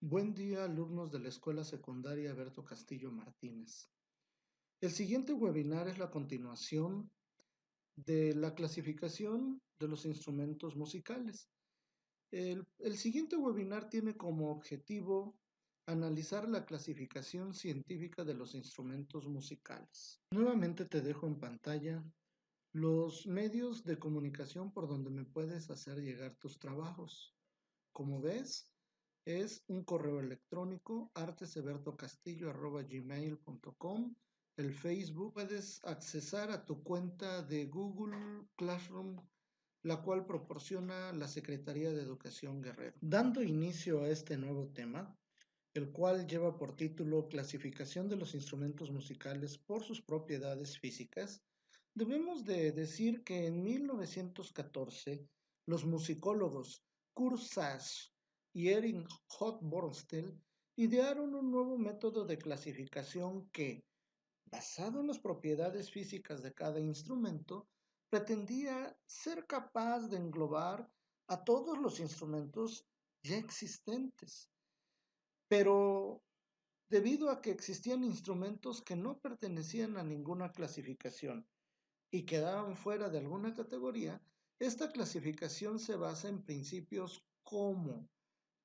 Buen día, alumnos de la Escuela Secundaria Berto Castillo Martínez. El siguiente webinar es la continuación de la clasificación de los instrumentos musicales. El siguiente webinar tiene como objetivo analizar la clasificación científica de los instrumentos musicales. Nuevamente te dejo en pantalla los medios de comunicación por donde me puedes hacer llegar tus trabajos. Como ves, es un correo electrónico artesebertocastillo@gmail.com. El Facebook, puedes accesar a tu cuenta de Google Classroom, la cual proporciona la Secretaría de Educación Guerrero. Dando inicio a este nuevo tema, el cual lleva por título Clasificación de los instrumentos musicales por sus propiedades físicas, debemos de decir que en 1914 los musicólogos Kurt Sass y Erich Hofstadter idearon un nuevo método de clasificación que, basado en las propiedades físicas de cada instrumento, pretendía ser capaz de englobar a todos los instrumentos ya existentes. Pero debido a que existían instrumentos que no pertenecían a ninguna clasificación y quedaban fuera de alguna categoría, esta clasificación se basa en principios como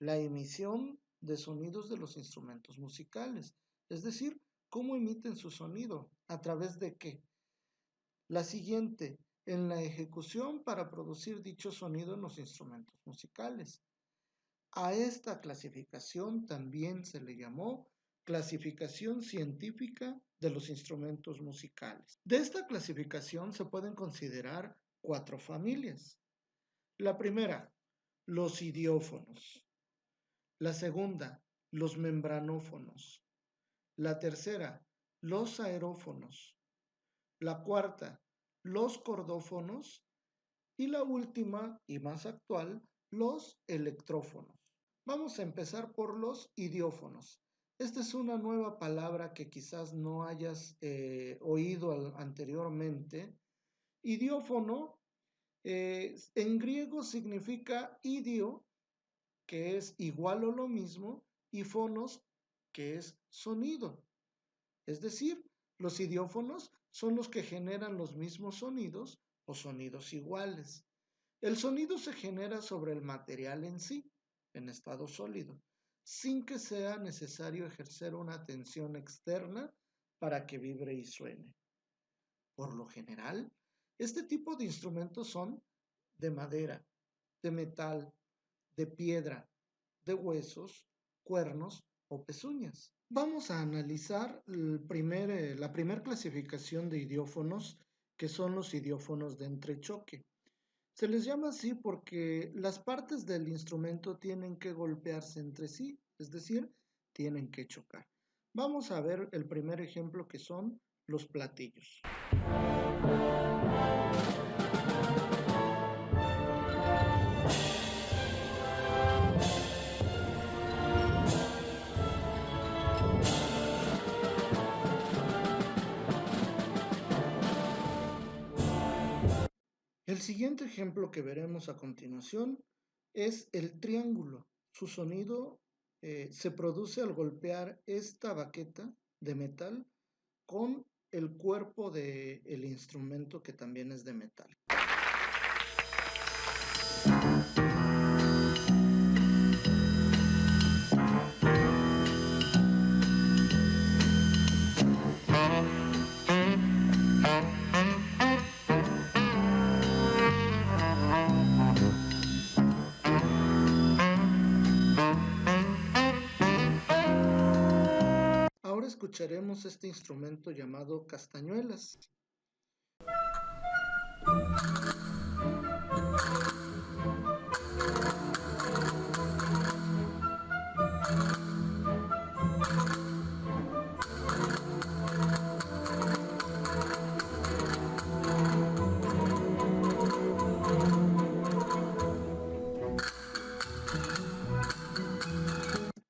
la emisión de sonidos de los instrumentos musicales, es decir, cómo emiten su sonido, a través de qué. La siguiente, en la ejecución para producir dicho sonido en los instrumentos musicales. A esta clasificación también se le llamó clasificación científica de los instrumentos musicales. De esta clasificación se pueden considerar 4 familias. La primera, los idiófonos. La segunda, los membranófonos. La tercera, los aerófonos. La cuarta, los cordófonos. Y la última y más actual, los electrófonos. Vamos a empezar por los idiófonos. Esta es una nueva palabra que quizás no hayas oído anteriormente. Idiófono en griego significa idio, que es igual o lo mismo, y fonos, que es sonido. Es decir, los idiófonos son los que generan los mismos sonidos o sonidos iguales. El sonido se genera sobre el material en sí, en estado sólido, sin que sea necesario ejercer una tensión externa para que vibre y suene. Por lo general, este tipo de instrumentos son de madera, de metal, de piedra, de huesos, cuernos o pezuñas. Vamos a analizar la primera clasificación de idiófonos, que son los idiófonos de entrechoque. Se les llama así porque las partes del instrumento tienen que golpearse entre sí, es decir, tienen que chocar. Vamos a ver el primer ejemplo, que son los platillos. El siguiente ejemplo que veremos a continuación es el triángulo. Su sonido se produce al golpear esta baqueta de metal con el cuerpo del instrumento, que también es de metal. Ahora escucharemos este instrumento llamado castañuelas.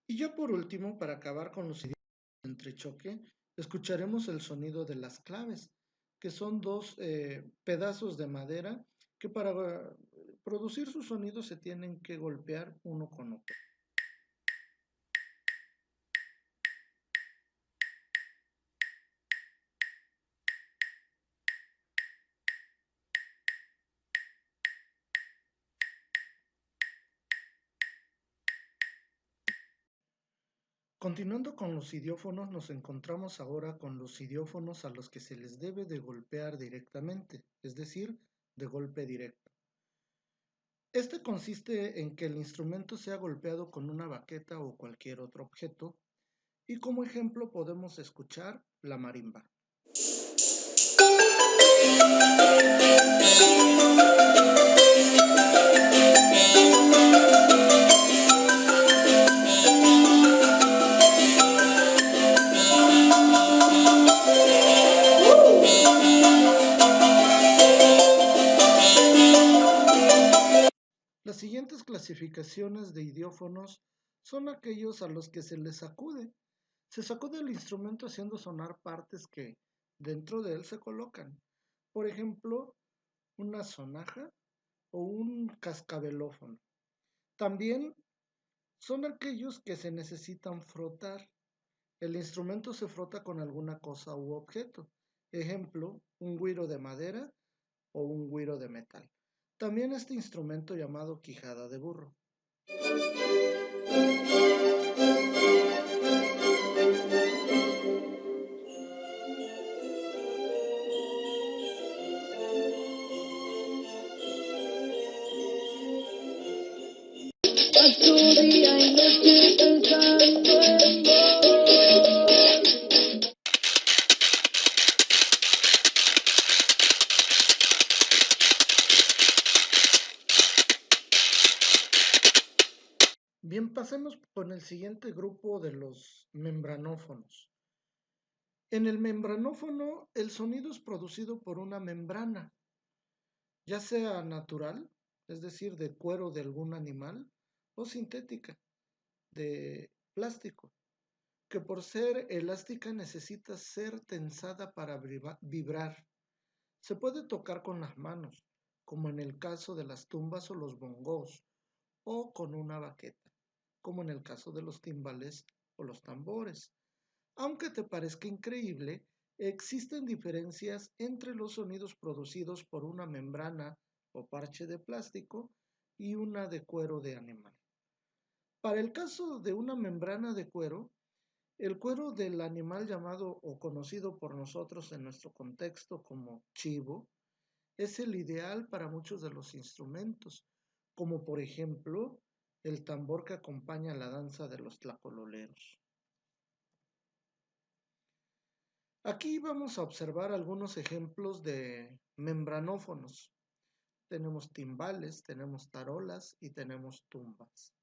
Y ya por último, para acabar con los idiomas de entrechoque, escucharemos el sonido de las claves, que son dos pedazos de madera que para producir su sonido se tienen que golpear uno con otro. Continuando con los idiófonos, nos encontramos ahora con los idiófonos a los que se les debe de golpear directamente, es decir, de golpe directo. Este consiste en que el instrumento sea golpeado con una baqueta o cualquier otro objeto, y como ejemplo podemos escuchar la marimba. Las siguientes clasificaciones de idiófonos son aquellos a los que se les sacude. Se sacude el instrumento haciendo sonar partes que dentro de él se colocan. Por ejemplo, una sonaja o un cascabelófono. También son aquellos que se necesitan frotar. El instrumento se frota con alguna cosa u objeto. Ejemplo, un güiro de madera o un güiro de metal. También este instrumento llamado quijada de burro. Bien, pasemos con el siguiente grupo de los membranófonos. En el membranófono, el sonido es producido por una membrana, ya sea natural, es decir, de cuero de algún animal, o sintética, de plástico, que por ser elástica necesita ser tensada para vibrar. Se puede tocar con las manos, como en el caso de las tumbas o los bongos, o con una baqueta, como en el caso de los timbales o los tambores. Aunque te parezca increíble, existen diferencias entre los sonidos producidos por una membrana o parche de plástico y una de cuero de animal. Para el caso de una membrana de cuero, el cuero del animal llamado o conocido por nosotros en nuestro contexto como chivo es el ideal para muchos de los instrumentos, como por ejemplo el tambor que acompaña la danza de los tlacololeros. Aquí vamos a observar algunos ejemplos de membranófonos. Tenemos timbales, tenemos tarolas y tenemos tumbas.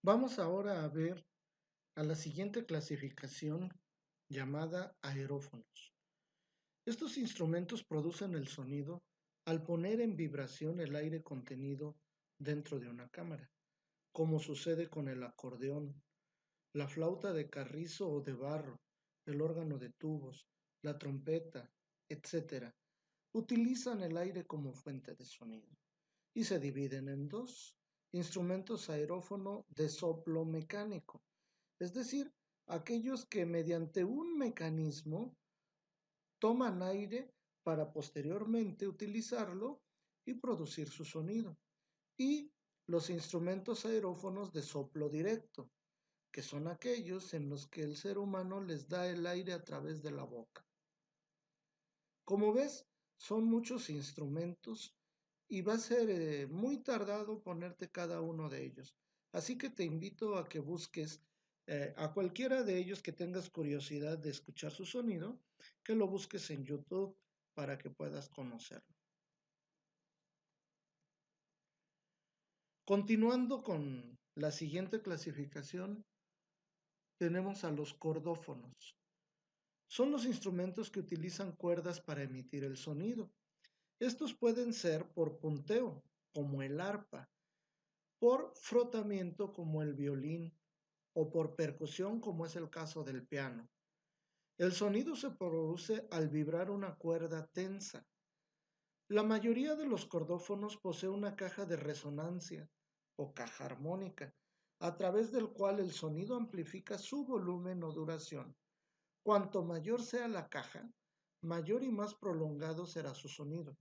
Vamos ahora a ver a la siguiente clasificación llamada aerófonos. Estos instrumentos producen el sonido al poner en vibración el aire contenido dentro de una cámara, como sucede con el acordeón, la flauta de carrizo o de barro, el órgano de tubos, la trompeta, etc., utilizan el aire como fuente de sonido y se dividen en dos: instrumentos aerófono de soplo mecánico, es decir, aquellos que mediante un mecanismo toman aire para posteriormente utilizarlo y producir su sonido, y los instrumentos aerófonos de soplo directo, que son aquellos en los que el ser humano les da el aire a través de la boca. Como ves, son muchos instrumentos y va a ser muy tardado ponerte cada uno de ellos. Así que te invito a que busques a cualquiera de ellos que tengas curiosidad de escuchar su sonido, que lo busques en YouTube para que puedas conocerlo. Continuando con la siguiente clasificación, tenemos a los cordófonos. Son los instrumentos que utilizan cuerdas para emitir el sonido. Estos pueden ser por punteo, como el arpa, por frotamiento, como el violín, o por percusión, como es el caso del piano. El sonido se produce al vibrar una cuerda tensa. La mayoría de los cordófonos posee una caja de resonancia o caja armónica, a través del cual el sonido amplifica su volumen o duración. Cuanto mayor sea la caja, mayor y más prolongado será su sonido.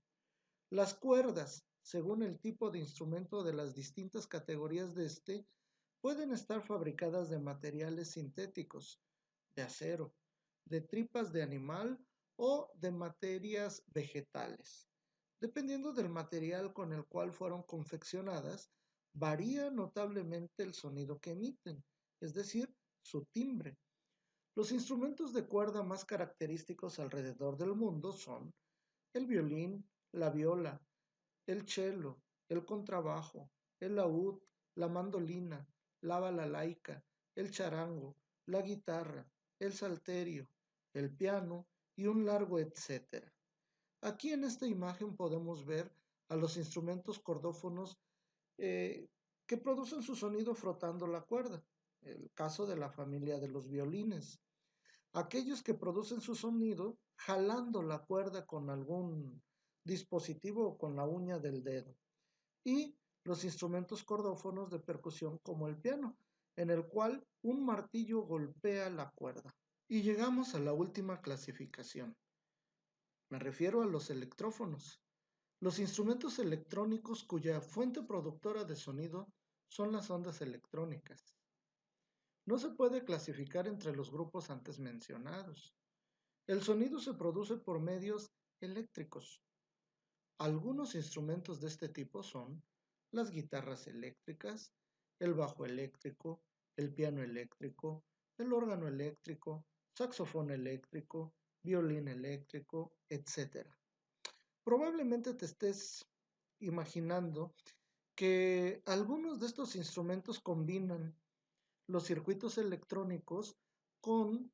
Las cuerdas, según el tipo de instrumento de las distintas categorías de este, pueden estar fabricadas de materiales sintéticos, de acero, de tripas de animal o de materias vegetales. Dependiendo del material con el cual fueron confeccionadas, varía notablemente el sonido que emiten, es decir, su timbre. Los instrumentos de cuerda más característicos alrededor del mundo son el violín, la viola, el cello, el contrabajo, el laúd, la mandolina, la balalaika, el charango, la guitarra, el salterio, el piano y un largo etcétera. Aquí en esta imagen podemos ver a los instrumentos cordófonos que producen su sonido frotando la cuerda. El caso de la familia de los violines. Aquellos que producen su sonido jalando la cuerda con algún dispositivo o con la uña del dedo. Y los instrumentos cordófonos de percusión como el piano, en el cual un martillo golpea la cuerda. Y llegamos a la última clasificación. Me refiero a los electrófonos. Los instrumentos electrónicos cuya fuente productora de sonido son las ondas electrónicas. No se puede clasificar entre los grupos antes mencionados. El sonido se produce por medios eléctricos. Algunos instrumentos de este tipo son las guitarras eléctricas, el bajo eléctrico, el piano eléctrico, el órgano eléctrico, saxofón eléctrico, violín eléctrico, etc. Probablemente te estés imaginando que algunos de estos instrumentos combinan los circuitos electrónicos con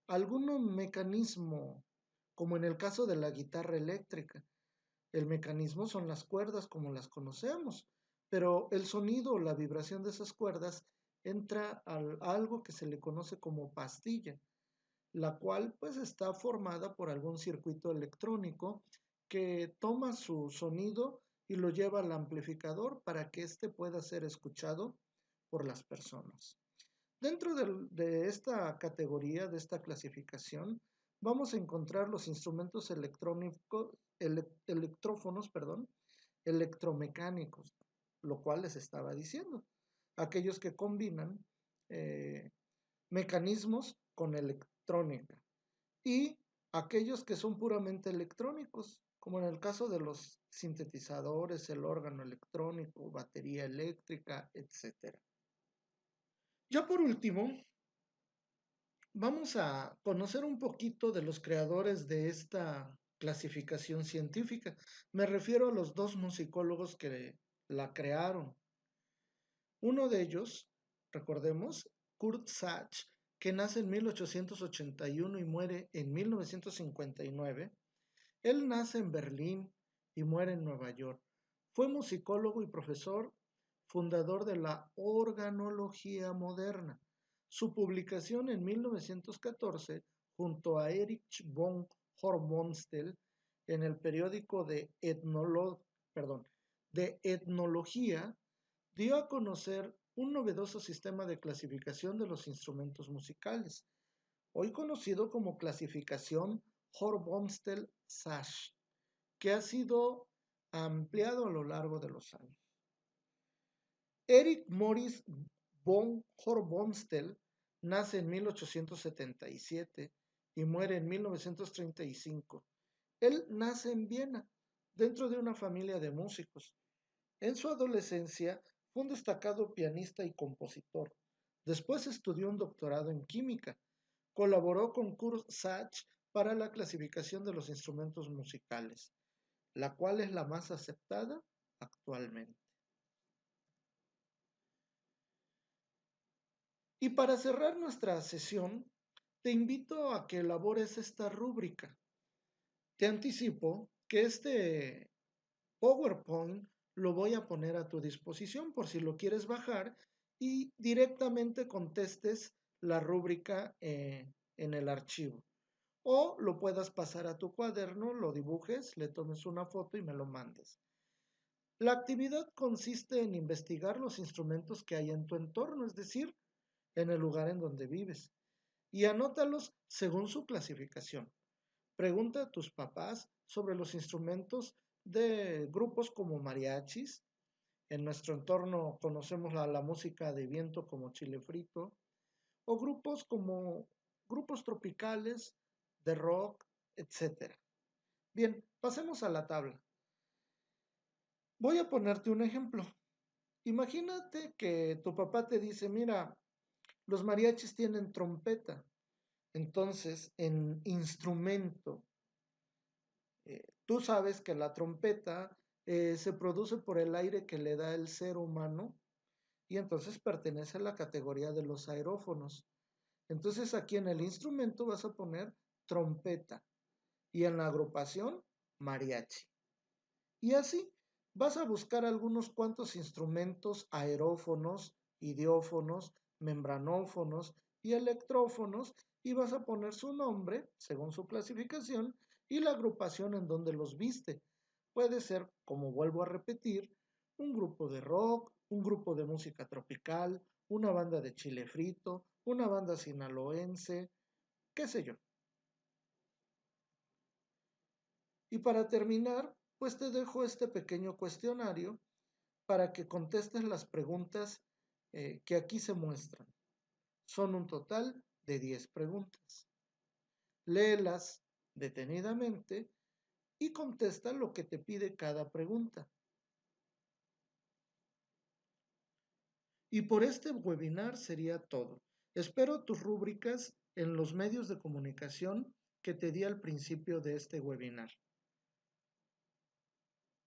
algún mecanismo, como en el caso de la guitarra eléctrica. El mecanismo son las cuerdas como las conocemos, pero el sonido o la vibración de esas cuerdas entra a algo que se le conoce como pastilla, la cual pues está formada por algún circuito electrónico que toma su sonido y lo lleva al amplificador para que éste pueda ser escuchado por las personas. Dentro de esta categoría, de esta clasificación, vamos a encontrar los instrumentos electrófonos, electromecánicos, lo cual les estaba diciendo. Aquellos que combinan mecanismos con electrónica, y aquellos que son puramente electrónicos, como en el caso de los sintetizadores, el órgano electrónico, batería eléctrica, etc. Ya por último, vamos a conocer un poquito de los creadores de esta clasificación científica. Me refiero a los dos musicólogos que la crearon. Uno de ellos, recordemos, Kurt Sachs, que nace en 1881 y muere en 1959. Él nace en Berlín y muere en Nueva York. Fue musicólogo y profesor, fundador de la organología moderna. Su publicación en 1914, junto a Erich von Horbonstel en el periódico de etnología, dio a conocer un novedoso sistema de clasificación de los instrumentos musicales, hoy conocido como clasificación Horbonstel-Sachs, que ha sido ampliado a lo largo de los años. Erich Moritz von Horbonstel nace en 1877 y muere en 1935. Él nace en Viena, dentro de una familia de músicos. En su adolescencia fue un destacado pianista y compositor. Después estudió un doctorado en química. Colaboró con Kurt Sachs para la clasificación de los instrumentos musicales, la cual es la más aceptada actualmente. Y para cerrar nuestra sesión, te invito a que elabores esta rúbrica. Te anticipo que este PowerPoint lo voy a poner a tu disposición por si lo quieres bajar y directamente contestes la rúbrica en el archivo. O lo puedas pasar a tu cuaderno, lo dibujes, le tomes una foto y me lo mandes. La actividad consiste en investigar los instrumentos que hay en tu entorno, es decir, en el lugar en donde vives, y anótalos según su clasificación. Pregunta a tus papás sobre los instrumentos de grupos como mariachis. En nuestro entorno conocemos la música de viento como chile frito, o grupos como grupos tropicales de rock, etc. Bien, pasemos a la tabla. Voy a ponerte un ejemplo. Imagínate que tu papá te dice, mira, los mariachis tienen trompeta. Entonces, en instrumento, tú sabes que la trompeta se produce por el aire que le da el ser humano y entonces pertenece a la categoría de los aerófonos. Entonces aquí en el instrumento vas a poner trompeta y en la agrupación mariachi. Y así vas a buscar algunos cuantos instrumentos aerófonos, idiófonos, membranófonos y electrófonos y vas a poner su nombre según su clasificación y la agrupación en donde los viste. Puede ser, como vuelvo a repetir, un grupo de rock, un grupo de música tropical, una banda de chile frito, una banda sinaloense, qué sé yo. Y para terminar, pues te dejo este pequeño cuestionario para que contestes las preguntas que aquí se muestran. Son un total de 10 preguntas. Léelas detenidamente y contesta lo que te pide cada pregunta. Y por este webinar sería todo. Espero tus rúbricas en los medios de comunicación que te di al principio de este webinar.